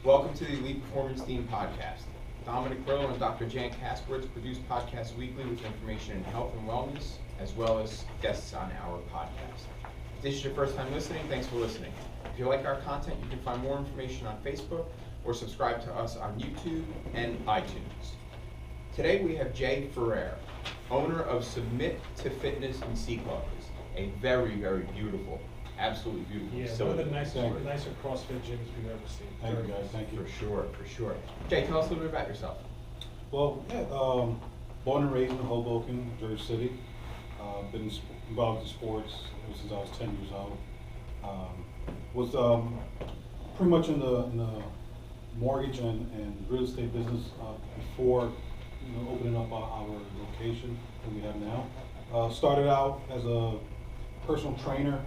Welcome to the Elite Performance Team podcast. Dominic Brillo and Dr. Jan Kasperwitz produce podcasts weekly with information in health and wellness, as well as guests on our podcast. If this is your first time listening, thanks for listening. If you like our content, you can find more information on Facebook or subscribe to us on YouTube and iTunes. Today we have Jay Ferrer, owner of Submit to Fitness in Sea Clovers, a very, very beautiful, absolutely beautiful facility. One of the nicer CrossFit gyms we've ever seen. Thank you guys, thank you. For sure. Jay, tell us a little bit about yourself. Well, born and raised in Hoboken, Jersey City. Been involved in sports ever since I was 10 years old. Was pretty much in the mortgage and real estate business before opening up our location that we have now. Started out as a personal trainer.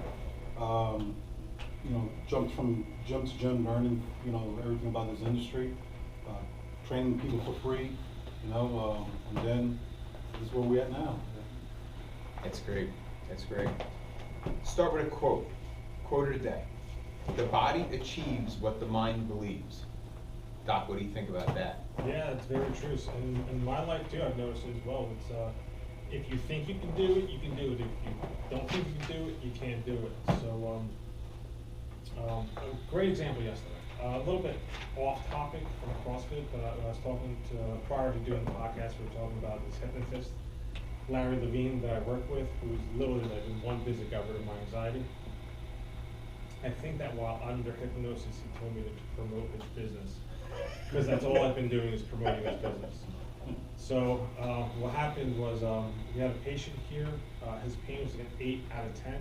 Jumped from gym to gym, learning everything about this industry, training people for free, and then this is where we're at now. That's great. Start with a quote of the day. The body achieves what the mind believes. Doc, what do you think about that? Yeah, it's very true. And in my life too, I've noticed it as well. It's if you think you can do it, you can do it. If you don't think you can do it, you can't do it. So, a great example yesterday. A little bit off topic from CrossFit, but I was talking to, prior to doing the podcast, we were talking about this hypnotist, Larry Levine, that I work with, who's literally like in one visit got rid of my anxiety. I think that while under hypnosis, he told me to promote his business, because that's all I've been doing is promoting his business. So what happened was we had a patient here. His pain was an 8 out of 10.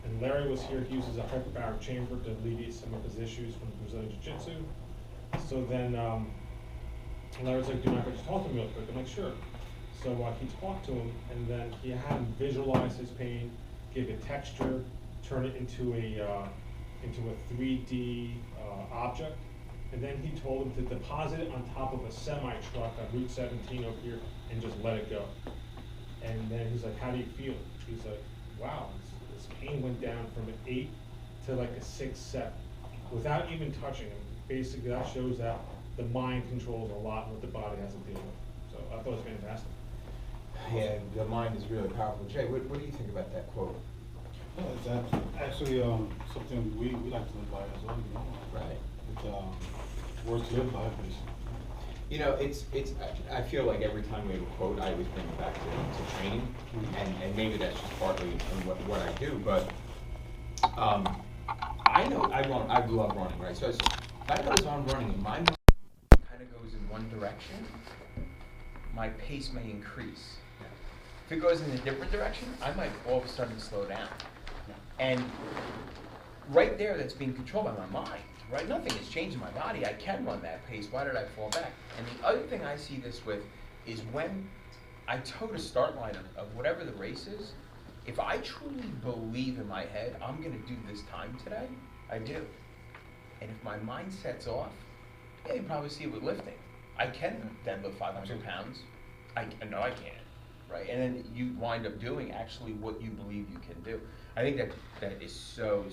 And Larry was here. He uses a hyperbaric chamber to alleviate some of his issues from Brazilian Jiu-Jitsu. So then Larry's like, do you mind if I just talk to him real quick? I'm like, sure. So he talked to him, and then he had him visualize his pain, give it texture, turn it into a 3D object. And then he told him to deposit it on top of a semi-truck on Route 17 over here and just let it go. And then he's like, how do you feel? He's like, wow, this pain went down from an 8 to like a 6, 7 without even touching him. Basically, that shows that the mind controls a lot what the body has to deal with. So I thought it was fantastic. Yeah, the mind is really powerful. Jay, what do you think about that quote? Yeah, it's actually something we like to live by as well. Right. It's worth to live by, basically. I feel like every time we have a quote, I always bring it back to training, and maybe that's just partly in what I do, but I know I love running, right? So if I goes on running and my mind kind of goes in one direction, my pace may increase. If it goes in a different direction, I might all of a sudden slow down. And right there, that's being controlled by my mind. Right, nothing has changed in my body. I can run that pace. Why did I fall back? And the other thing I see this with is when I toe the start line of whatever the race is, if I truly believe in my head, I'm going to do this time today, I do. And if my mind sets off, yeah, you probably see it with lifting. I can deadlift 500 pounds. I know I can, right? And then you wind up doing actually what you believe you can do. I think that is so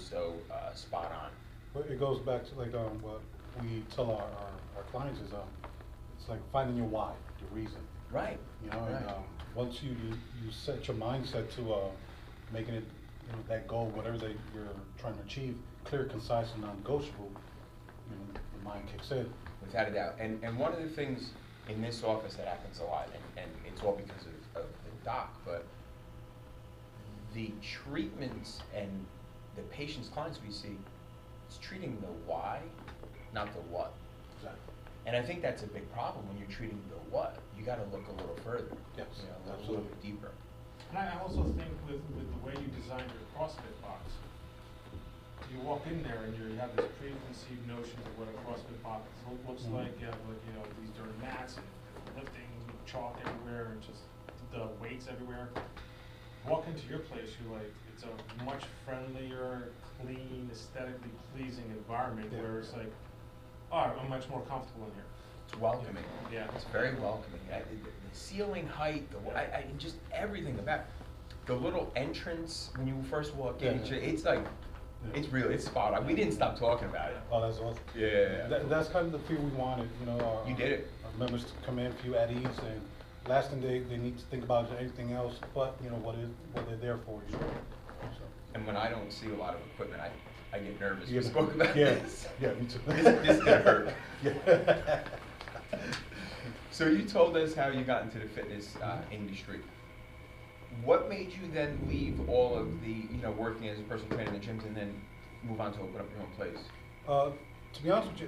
spot on. But it goes back to like what we tell our clients is it's like finding your why, your reason. Right. Right. And once you set your mindset to making it that goal, whatever that you're trying to achieve, clear, concise, and non-negotiable, the mind kicks in. Without a doubt. And one of the things in this office that happens a lot, and it's all because of the doc, but the treatments and the patients, clients we see, it's treating the why, not the what. Exactly. And I think that's a big problem when you're treating the what. You got to look a little further. Yes, a little bit deeper. And I also think with the way you design your CrossFit box, you walk in there and you have this preconceived notion of what a CrossFit box looks like. You have these dirty mats and lifting chalk everywhere and just the weights everywhere. Walk into your place, you're like, it's a much friendlier, clean, aesthetically pleasing environment where it's like, oh, I'm much more comfortable in here. It's welcoming. Yeah. It's very welcoming. The ceiling height, just everything about the little entrance when you first walk in. It's like Yeah. It's spot on. We didn't stop talking about it. Oh, that's awesome. Yeah. That's kind of the feel we wanted, you know. You did it. Our members to come in, feel at ease, and last thing they need to think about is anything else but, you know, what they're there for, you know. So. And when I don't see a lot of equipment, I get nervous. Yeah. We spoke about Yeah. this. Yeah, me too. This is gonna hurt. Yeah. So you told us how you got into the fitness industry. What made you then leave all of the, you know, working as a personal trainer in the gyms and then move on to open up your own place? To be honest with you,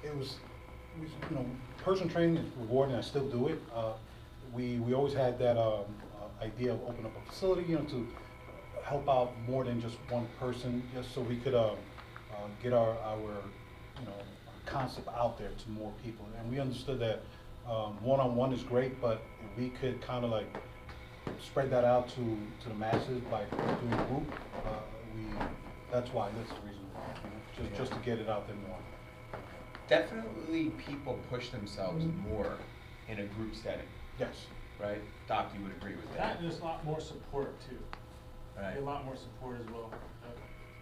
it was, you know, personal training is rewarding. I still do it. We always had that idea of opening up a facility, you know, to help out more than just one person, just so we could get our you know, concept out there to more people. And we understood that one-on-one is great, but if we could kind of like spread that out to the masses by doing a group, that's the reason, you know, just to get it out there more. Definitely people push themselves more in a group setting, Yes. right? Doc, you would agree with that? And there's a lot more support too. Right. A lot more support as well.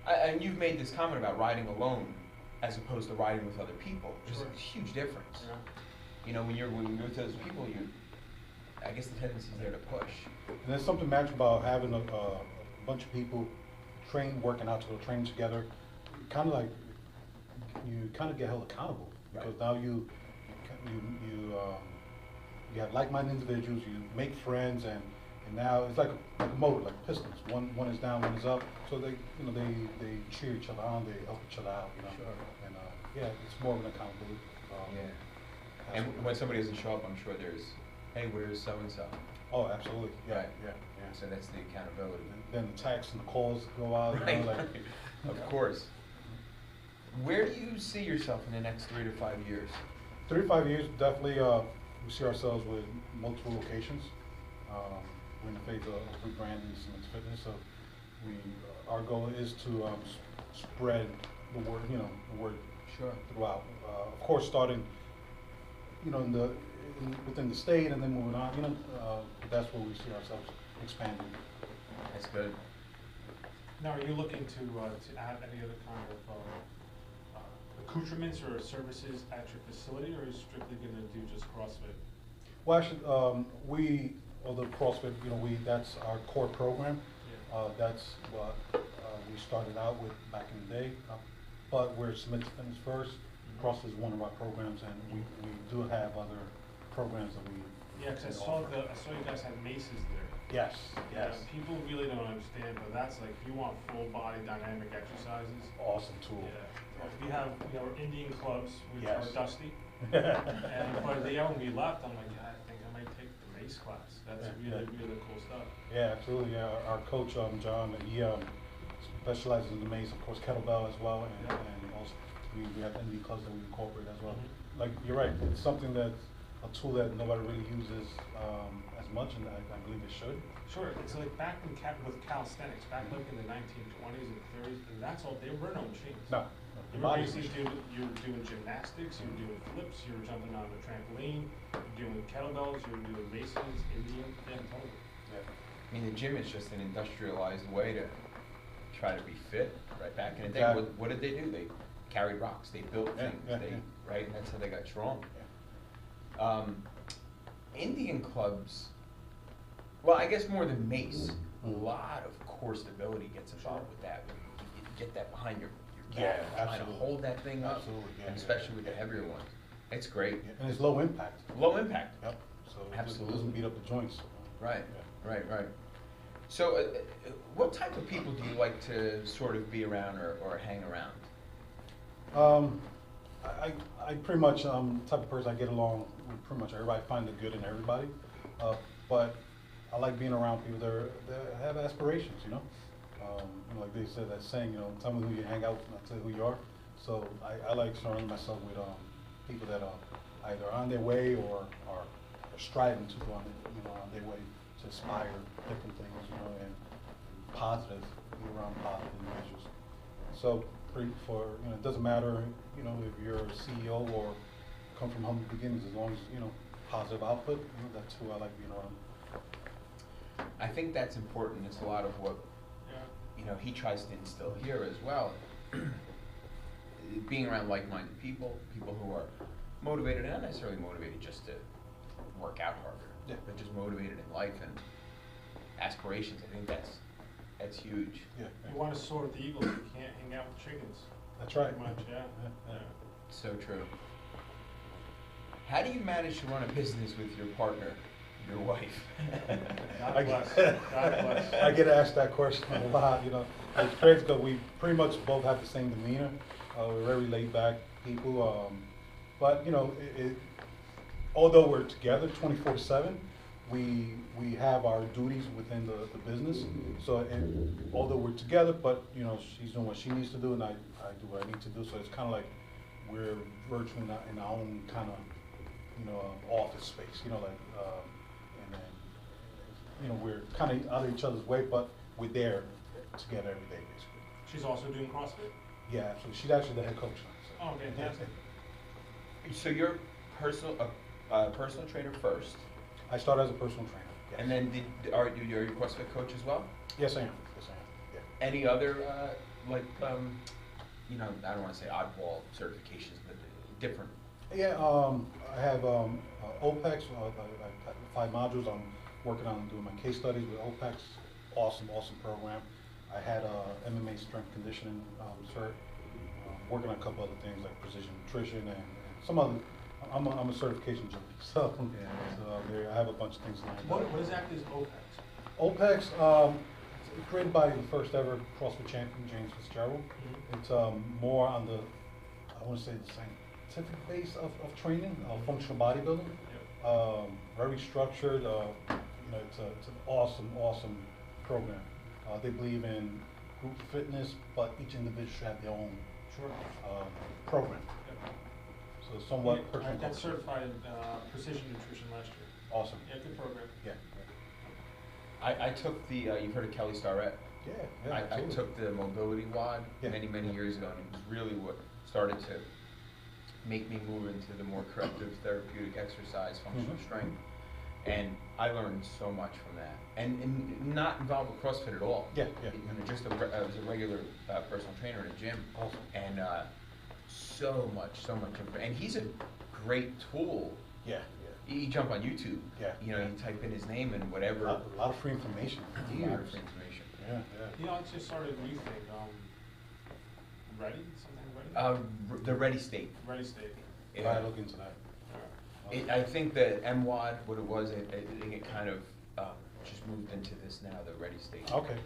And you've made this comment about riding alone as opposed to riding with other people, which is Sure. a huge difference. Yeah. You know, when you're with those people, I guess the tendency is there to push. And there's something magic about having a bunch of people working out training together. Kind of like, you kind of get held accountable, because Right. now you have like-minded individuals, you make friends, and now it's like a motor, like pistons. One is down, one is up. So they cheer each other on, they help each other out, you know. Sure. And yeah, it's more of an accountability. And when somebody doesn't show up, I'm sure there's, hey, where's so-and-so? Oh, absolutely. Yeah, Right. yeah. So that's the accountability. And then the texts and the calls go out. You Right. know, like, Of course. Where do you see yourself in the next 3 to 5 years? 3 to 5 years, definitely, we see ourselves with multiple locations. We're in the phase of rebranding Simmons Fitness, so our goal is to spread the word, you know, the word Sure. throughout. Of course, starting, you know, within the state and then moving on, you know, that's where we see ourselves expanding. That's good. Now, are you looking to add any other kind of accoutrements or services at your facility, or are you strictly going to do just CrossFit? Well, actually, although CrossFit, you know, that's our core program. Yeah. That's what we started out with back in the day. But we're Simmons Fitness first. CrossFit is one of our programs, and we do have other programs that we. Yeah, because I saw you guys had maces there. Yes, yes. People really don't understand, but that's like, if you want full body dynamic exercises. Awesome tool. Yeah. We have, you know, Indian clubs, which Yes. are dusty. But the hour when we left, I'm like, I think I might take the mace class. That's Yeah, really, really cool stuff. Yeah, absolutely. Yeah, our coach, John, he specializes in the mace, of course, kettlebell as well, and also we have ND clubs that we incorporate as well. Mhm. Like, you're right, it's something that's a tool that nobody really uses as much, and I believe it should. Sure, it's like back with calisthenics, back like in the 1920s and 30s, and that's all, there were no machines. No, You were basically you were doing gymnastics, you were doing flips, you were jumping on the trampoline, you were doing kettlebells, you were doing maces, Indian, and totally. Yeah. I mean, the gym is just an industrialized way to try to be fit. Right back in the day, Exactly. what did they do? They carried rocks. They built Yeah, things. yeah, They yeah. right, and that's how they got strong. Yeah. Indian clubs. Well, I guess more than mace. A lot of core stability gets involved with that. You get that behind your Yeah, back, trying to absolutely. hold that thing up, Absolutely, yeah, and yeah. especially with the heavier ones. It's great. Yeah, and it's low impact. Low impact. Yep. So it Absolutely. doesn't beat up the joints. Right, Yeah. right. So, what type of people do you like to sort of be around or hang around? I pretty much the type of person I get along with pretty much everybody. I find the good in everybody, but I like being around people that have aspirations. You know, like they said that saying, you know, tell me who you hang out with, and I'll tell you who you are. So I like surrounding myself with people that are either on their way or are striving to go on their way to aspire different things, you know, and positive, be around positive individuals. So it doesn't matter, you know, if you're a CEO or come from humble beginnings, as long as, you know, positive output, you know, that's who I like being around. I think that's important. It's a lot of what you know, he tries to instill here as well. Being around like-minded people, people who are motivated, and not necessarily motivated just to work out harder, Yeah. but just motivated in life and aspirations. I think that's huge. Yeah. You want to soar with the eagles, you can't hang out with chickens. That's right. Pretty much, yeah. Yeah. So true. How do you manage to run a business with your partner, your wife? God bless, God bless. I get asked that question a lot, you know. It's crazy because we pretty much both have the same demeanor. We're very laid back people. But, you know, although we're together 24/7, we have our duties within the business. So, and although we're together, but, you know, she's doing what she needs to do and I do what I need to do. So it's kind of like we're virtually in our own kind of, you know, office space, you know, like, and then, you know, we're kind of out of each other's way, but we're there together every day, basically. She's also doing CrossFit? Yeah, absolutely. She's actually the head coach now. Oh, fantastic. So you're personal trainer first, I started as a personal trainer. Yes. and then are you a CrossFit coach as well? Yes, I am. Yes, I am. Yeah. Any other you know, I don't want to say oddball certifications, but different. Yeah, I have OPEX, I 5 modules. I'm working on doing my case studies with OPEX. Awesome program. I had MMA strength conditioning cert. Working on a couple other things like precision nutrition and some other. I'm a certification junkie, so, I have a bunch of things lined up. What exactly is OPEX? OPEX, it's created by the first ever CrossFit champion, James Fitzgerald. Mhm. It's more on the, I want to say the scientific base of training, functional bodybuilding. Yep. Very structured, you know, it's an awesome program. They believe in group fitness, but each individual should have their own Sure. program. Yep. So somewhat I personal. got certified in precision nutrition last year. Awesome. Yeah, good program. Yeah. I took the you've heard of Kelly Starrett? Yeah. I absolutely. took the mobility WOD Yeah. many years ago, and it was really what started to make me move into the more corrective therapeutic exercise, functional Mhm. strength. And I learned so much from that, and not involved with CrossFit at all. Yeah. You know, just I was a regular personal trainer in a gym, Awesome. and so much, and he's a great tool. Yeah. You jump on YouTube, Yeah. you know, you type in his name and whatever. A lot of free information. A lot of information. Yeah. You know, I just started a new thing, Ready, something Ready? The Ready State. Ready State. Yeah. I look into that. I think that MWOD, what it was, I think it kind of just moved into this now, the Ready State. Okay.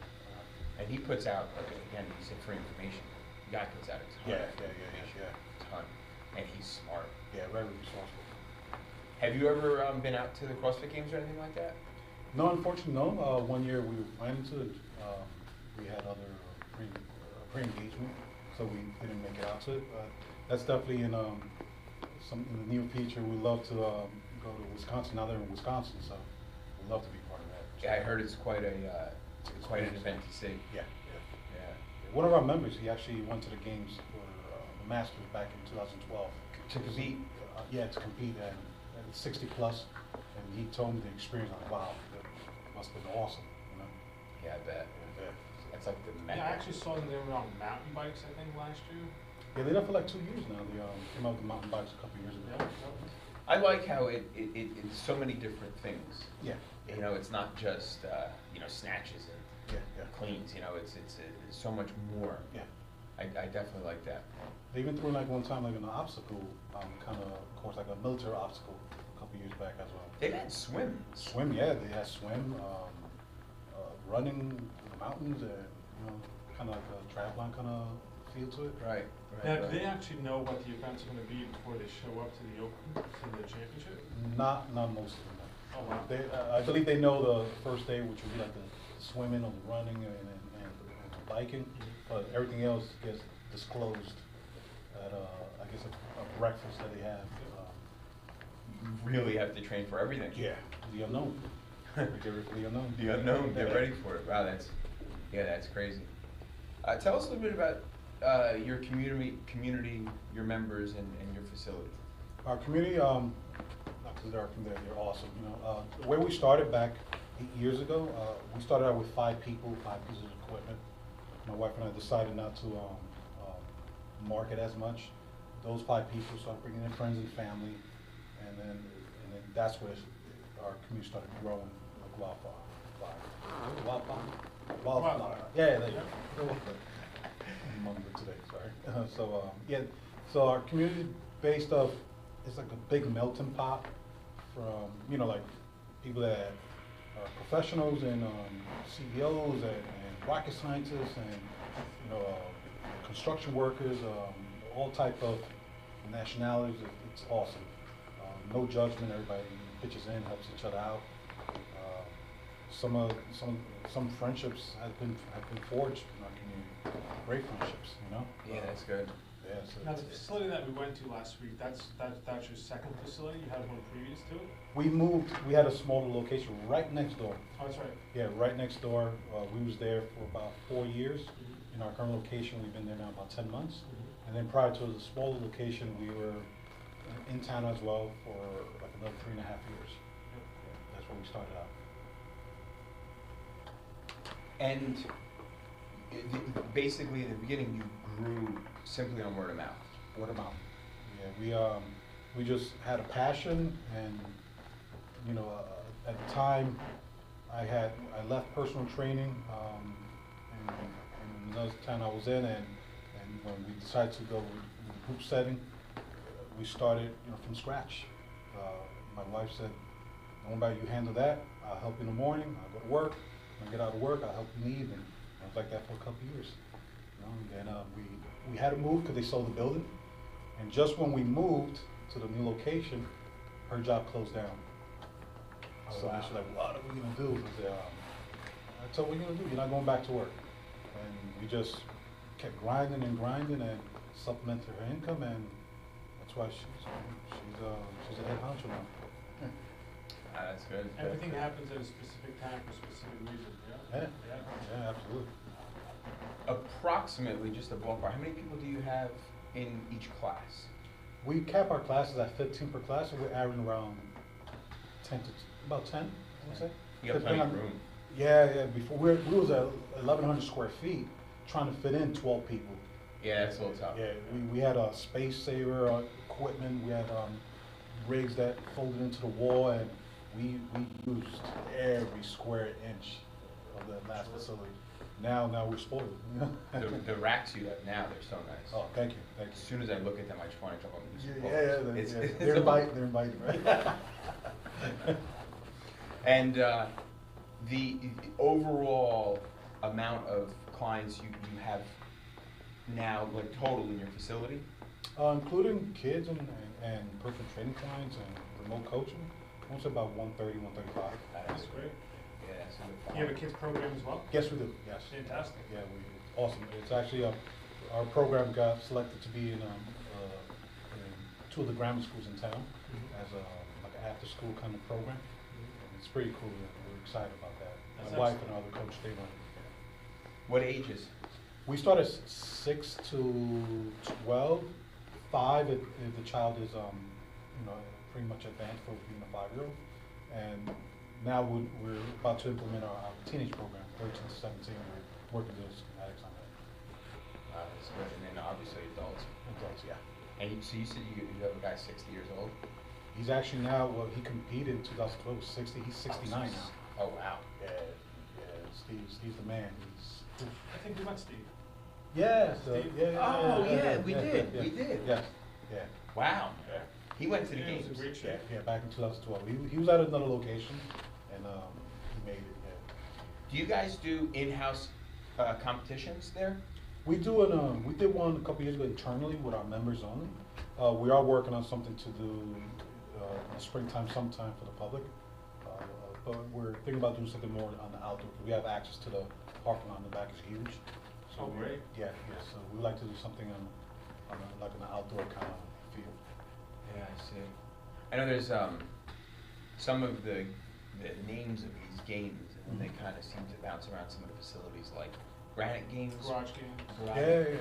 And he puts out, again, he said free information. The guy puts out a ton Yeah. of information, a ton, and he's smart. Yeah, very resourceful. Have you ever been out to the CrossFit Games or anything like that? No, unfortunately, no. 1 year we were planning to. We had other pre-engagement, so we didn't make it out to it. But that's definitely in the near future. We'd love to go to Wisconsin. Now they're in Wisconsin, so we'd love to be part of that. Yeah, I heard it's quite an event to see. Yeah. Yeah. One of our members, he actually went to the games for the Masters back in 2012. To compete? Yeah, to compete at 60 plus, and he told me the experience. Like, wow, it must have been awesome. You know? Yeah, I bet. Yeah. It's like the Yeah, I actually saw them, they were on mountain bikes, I think, last year. Yeah, they're there for like 2 years now. They came out with the mountain bikes a couple years ago. I like how it's so many different things. Yeah. You know, it's not just you know, snatches and Yeah. cleans. You know, it's so much more. Yeah. I definitely like that. They even threw like one time like an obstacle, kind of course, like a military obstacle a couple years back as well. They had swim. Swim, yeah, they had swim, running in the mountains, and you know, kind of like a triathlon kind of feel to it. Right. Now, do they actually know what the events are gonna be before they show up to the Open, to the championship? Not most of them. No. Oh, wow. They, I believe they know the first day, which will be like the swimming or the running and the biking, but everything else gets disclosed at I guess a breakfast that they have. You really have to train for everything. Yeah, the unknown. Get ready for the unknown. The unknown. Get ready for it. Wow, that's crazy. Tell us a little bit about your community, your members, and your facility. Our community, not because they're awesome. You know, the way we started back 8 years ago, we started out with 5 people, 5 pieces of equipment. my wife and I decided not to market as much. Those 5 people started bringing in friends and family, and then that's where our community started growing like wildfire. Wildfire. Yeah, there you go. I'm mumbling today, sorry. So our community based off, it's like a big melting pot from, you know, like people that are professionals and CEOs and rocket scientists and, you know, construction workers, all type of nationalities. It's awesome. No judgment. Everybody pitches in, helps each other out. Some friendships have been forged in our community. Great friendships, you know. Yeah, that's good. Yeah. So Now, the facility that we went to last week, that's your second facility? You had one previous to it? we moved. We had a smaller location right next door. Oh, that's right. Yeah, right next door. We was there for about 4 years. In our current location, we've been there now about 10 months. And then prior to the smaller location, we were in town as well for like another 3.5 years. Yeah, that's where we started out. And basically, in the beginning, you grew simply on word of mouth. Word of mouth. Yeah, we just had a passion, and you know, at the time, I left personal training, in another town I was in, and when we decided to go with group setting, we started, you know, from scratch. My wife said, "Don't worry, you handle that. I'll help you in the morning. I'll go to work. When I get out of work, I'll help you in the evening." It was like that for a couple of years. You know, and then we had to move because they sold the building. And just when we moved to the new location, her job closed down. Oh, So wow. she's like, "What are we gonna do?" I told her, "What are you gonna do? You're not going back to work." And we just kept grinding and supplemented her income, and that's why she's a head honcho now. That's good. Everything happens at a specific time for a specific reason, yeah? Yeah, absolutely. Approximately, just a ballpark, how many people do you have in each class? We cap our classes at 15 per class, so we're averaging around about 10, I would say. You got plenty of room. Yeah, before, we was at 1,100 square feet, trying to fit in 12 people. Yeah, that's a little tough. Yeah, we had a space saver equipment, we had rigs that folded into the wall, and we used every square inch of the last facility. Now we're spoiled. You know? The racks you have now, they're so nice. Oh, thank you. As soon as I look at them, I just want to jump on them. They're inviting, right? And the overall amount of clients you have now, like total in your facility? Including kids and personal training clients and remote coaching, I want to say about 130, 135. That's great. Yeah, that's a good. You have a kids program as well? Yes, we do, yes. Fantastic. Yeah, awesome. It's actually, our program got selected to be in 2 of the grammar schools in town as like an after-school kind of program. And it's pretty cool, and we're excited about that. That's My wife excellent. and other coach, they run it. What ages? We start at 6 to 12, 5 if the child is, you know, pretty much advanced for being a 5-year-old. And now we're about to implement our teenage program, 13 to 17. We're working with schematics on that. That's good. And then obviously adults. Adults, yeah. And so you said you have a guy 60 years old? He's actually now, well, he competed in 2012, 60, he's 69 now. Oh, wow. Yeah, Steve's the man. I think we met Steve. Yeah, Steve? Oh, yeah, we did. Yes, yeah. Wow. He went to the Yeah, it was games. a great show. Yeah, back in 2012. He was at another location, and he made it, yeah. Do you guys do in-house competitions there? We did one a couple years ago internally with our members only. We are working on something to do in the springtime, sometime for the public. But we're thinking about doing something more on the outdoor. We have access to the parking lot in the back is huge. Oh, great. Yeah. So we like to do something on like an outdoor kind of field. Yeah, I see. I know there's some of the names of these games, and they kind of seem to bounce around some of the facilities, like Granite Games. Garage games. Yeah.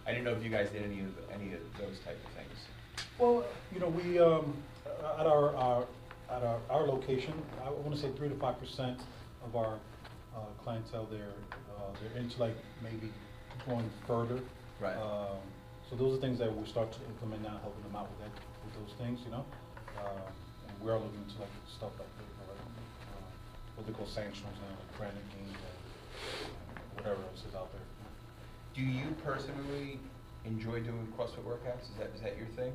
I didn't know if you guys did any of those type of things. Well, you know, we at our location, I want to say 3 to 5% of our clientele. They're into like maybe going further. Right. So those are things that we start to implement now, helping them out with those things, you know. And we are looking into like stuff like what they call sanctions now, like branded games and whatever else is out there. Do you personally enjoy doing CrossFit workouts? Is that your thing?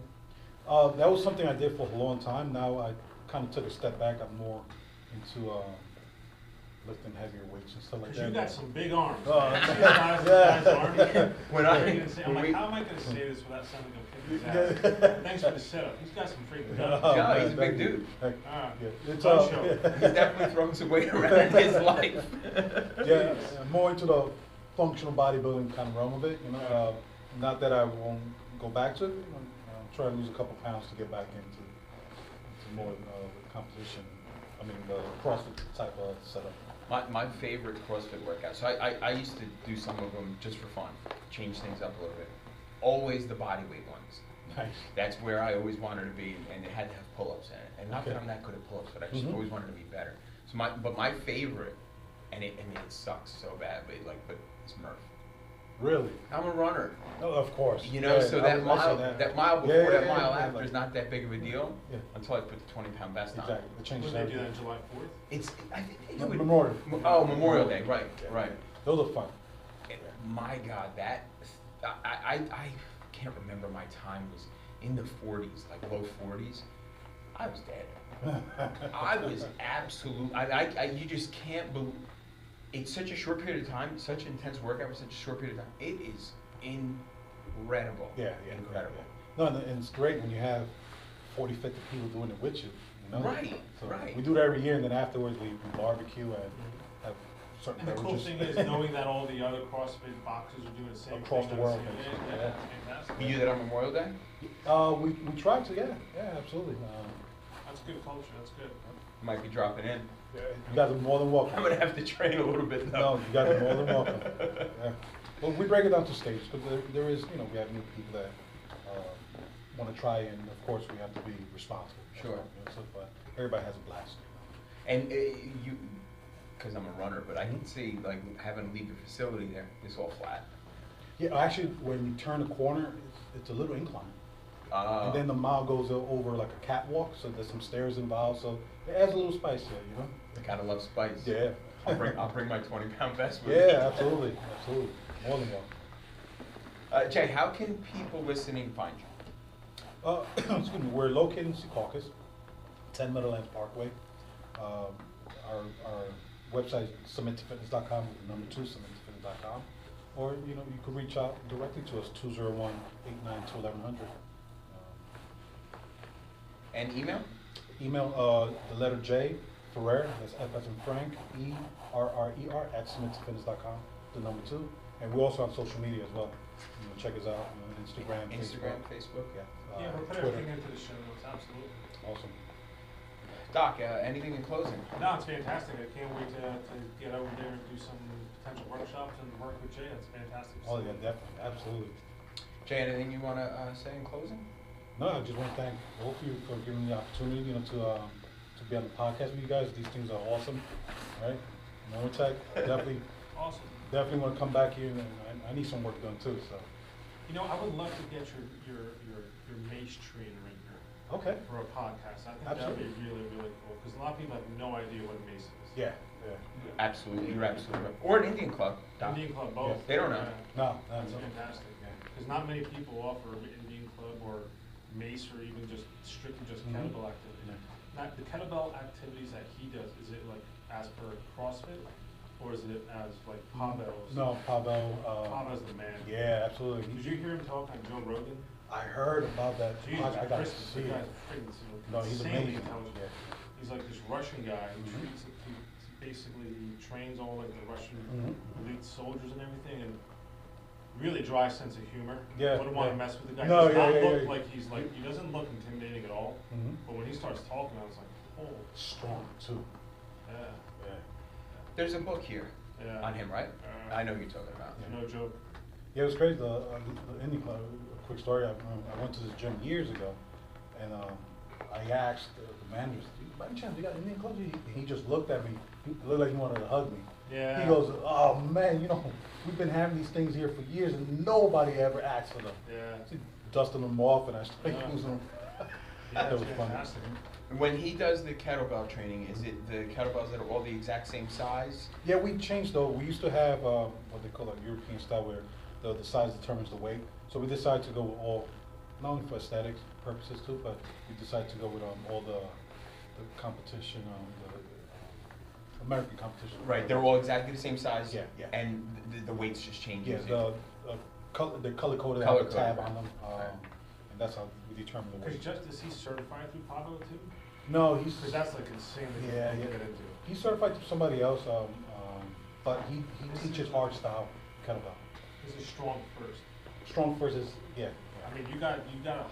That was something I did for a long time. Now I kind of took a step back. I'm more into lifting heavier weights and stuff like Because that. you got some big arms. Oh, man. yeah. See the guys, the guys' arms? When I'm I- like, when we- how am I gonna say this without sounding like a kid his ass? Thanks for the setup. He's got some freaking guns. Oh, Yeah, man, he's a big thank you. dude. Ah, Yeah, it's fun show. He's definitely thrown some weight around in his life. Yeah, I'm more into the functional bodybuilding kind of realm of it. You know, not that I won't go back to it. You know, I'm trying to lose a couple pounds to get back into more composition. I mean, the CrossFit type of setup. My favorite CrossFit workout. So I used to do some of them just for fun, change things up a little bit. Always the bodyweight ones. Nice. That's where I always wanted to be, and it had to have pull-ups in it. And not that Okay. I'm that good at pull-ups, but I just Mhm. always wanted to be better. So my favorite, and it sucks so bad, but it's Murph. Really? I'm a runner. Oh, of course. You know, Yeah, so I that was also mile before, Yeah, yeah, that yeah, mile yeah, after like- is not that big of a deal Yeah. until I put the 20-pound vest on. Exactly. It When changes did they do that on everything. July 4th? It's I think they do it. Memorial. Oh, Memorial Day, right, right. Those are fun. And my God, that I can't remember my time was in the 40s, like low 40s. I was dead. I was absolute. You just can't believe. It's such a short period of time, such intense workout for such a short period of time. It is incredible. Yeah, incredible. Yeah. No, and it's great when you have 40, 50 people doing it with you. You know? Right, So right. We do it every year, and then afterwards we barbecue and have certain And the cool beverages. thing is knowing that all the other CrossFit boxers are doing the same Across thing the on world, same day. basically, Yeah, yeah. fantastic. You do that on Memorial Day? We try to, yeah, absolutely. That's good culture, that's good. Might be dropping in. You guys are more than welcome. I'm gonna have to train a little bit No, though. you guys are more than welcome. Yeah. Well, we break it down to stages because there is, we have new people that want to try, and of course we have to be responsible. Sure. So, but everybody has a blast. And you, because I'm a runner, but I can see like having to leave your facility there. It's all flat. Yeah, actually, when you turn a corner, it's a little incline. And then the mile goes over like a catwalk, so there's some stairs involved, so it adds a little spice to it, you know? I kind of love spice. Yeah. I'll bring my 20-pound vest with me. Yeah, absolutely, absolutely. More than welcome. Jay, how can people listening find you? Excuse me, we're located in Secaucus, 10 Meadowlands Parkway. Our website is submittofitness.com, number 2, submittofitness.com. Or, you could reach out directly to us, 201-892-1100. And email? Email the letter J, Ferrer, that's F as in Frank, ERRER @submittofitness.com, the number 2. And we're also on social media as well. Check us out, Instagram, Facebook. Yeah, Yeah, we'll put Twitter. everything into the show notes, absolutely. Awesome. Doc, anything in closing? No, it's fantastic. I can't wait to get over there and do some potential workshops and work with Jay. That's fantastic. Oh, yeah, definitely, absolutely. Jay, anything you want to say in closing? No, I just want to thank both of you for giving me the opportunity, to be on the podcast with you guys. These things are awesome, right? Tech, definitely Awesome. want to come back here, and I need some work done too, so. I would love to get your mace trainer in here Okay. for a podcast. I think Absolutely. that'd be really, really cool, because a lot of people have no idea what a mace is. Yeah. Absolutely, you're absolutely right. Or an Indian club, Doc. Indian club, both. They don't know. No, That's no. fantastic, because not many people offer Indian club or mace or even just strictly just Mhm. kettlebell activity. Yeah. Now, the kettlebell activities that he does, is it like as per CrossFit, or is it as like Pavel's? No, Pavel. Pavel's the man. Yeah, absolutely. Did you hear him talk on Joe Rogan? I heard about that. Jesus I got to Christmas, see the it. guy's freaking No, he's insanely amazing. intelligent. Yeah. He's like this Russian guy who Mhm. treats, he basically trains all like the Russian Mhm. elite soldiers and everything, and really dry sense of humor. Yeah, Wouldn't want to yeah. mess with the guy. No, Does yeah, not yeah, look yeah. like he's like, he doesn't look intimidating at all, Mhm. but when he starts talking, I was like, oh, Strong too. yeah, Yeah. There's a book here yeah. on him, right? I know who you're talking about. No joke. Yeah, it was crazy. The Indian club. A quick story. I went to this gym years ago, and I asked the manager, by any chance, you got Indian clothes? He just looked at me, he looked like he wanted to hug me. Yeah. He goes, oh man, we've been having these things here for years and nobody ever asked for them. Yeah. So dusting them off and I started Yeah. using them. Yeah, That that's was funny. fantastic. When he does the kettlebell training, is it the kettlebells that are all the exact same size? Yeah, we changed though. We used to have what they call a European style where the size determines the weight. So we decided to go with all, not only for aesthetics purposes too, but we decided to go with all the competition, the American competition. Right, they're all exactly the same size? Yeah, yeah. And the weights just change? Yeah, they're color coded, Color have a tab coded, on them, right. and that's how we determine the Because weight. Justice, he's certified through Pavo too? No, he's. Because that's like insanely Yeah, difficult to yeah. get into. He's certified through somebody else, but he teaches hard style kettlebell. This is strong first. Strong first is, yeah. I mean, you gotta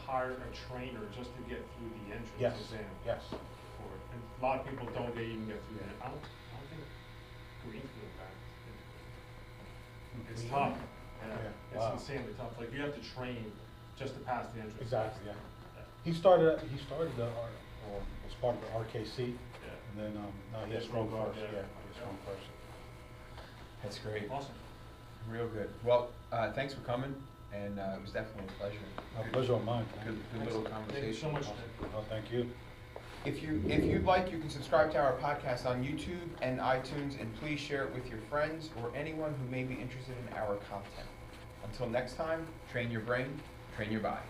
hire a trainer just to get through the entrance Yes, exam. yes. For it. And a lot of people don't even get through that. I don't think Greenfield got it. It's tough. Yeah, Yeah, it's wow. insanely tough. Like you have to train just to pass the entrance. Exactly, yeah. Yeah. He started or was part of the RKC, Yeah. and then now he Yeah, has strong strong first, guard, yeah, yeah. he has strong first. That's great. Awesome. Real good. Well, thanks for coming, and it was definitely a pleasure. A pleasure of mine. Good little Thank you so conversation. much. Oh, thank you. If you'd like, you can subscribe to our podcast on YouTube and iTunes, and please share it with your friends or anyone who may be interested in our content. Until next time, train your brain, train your body.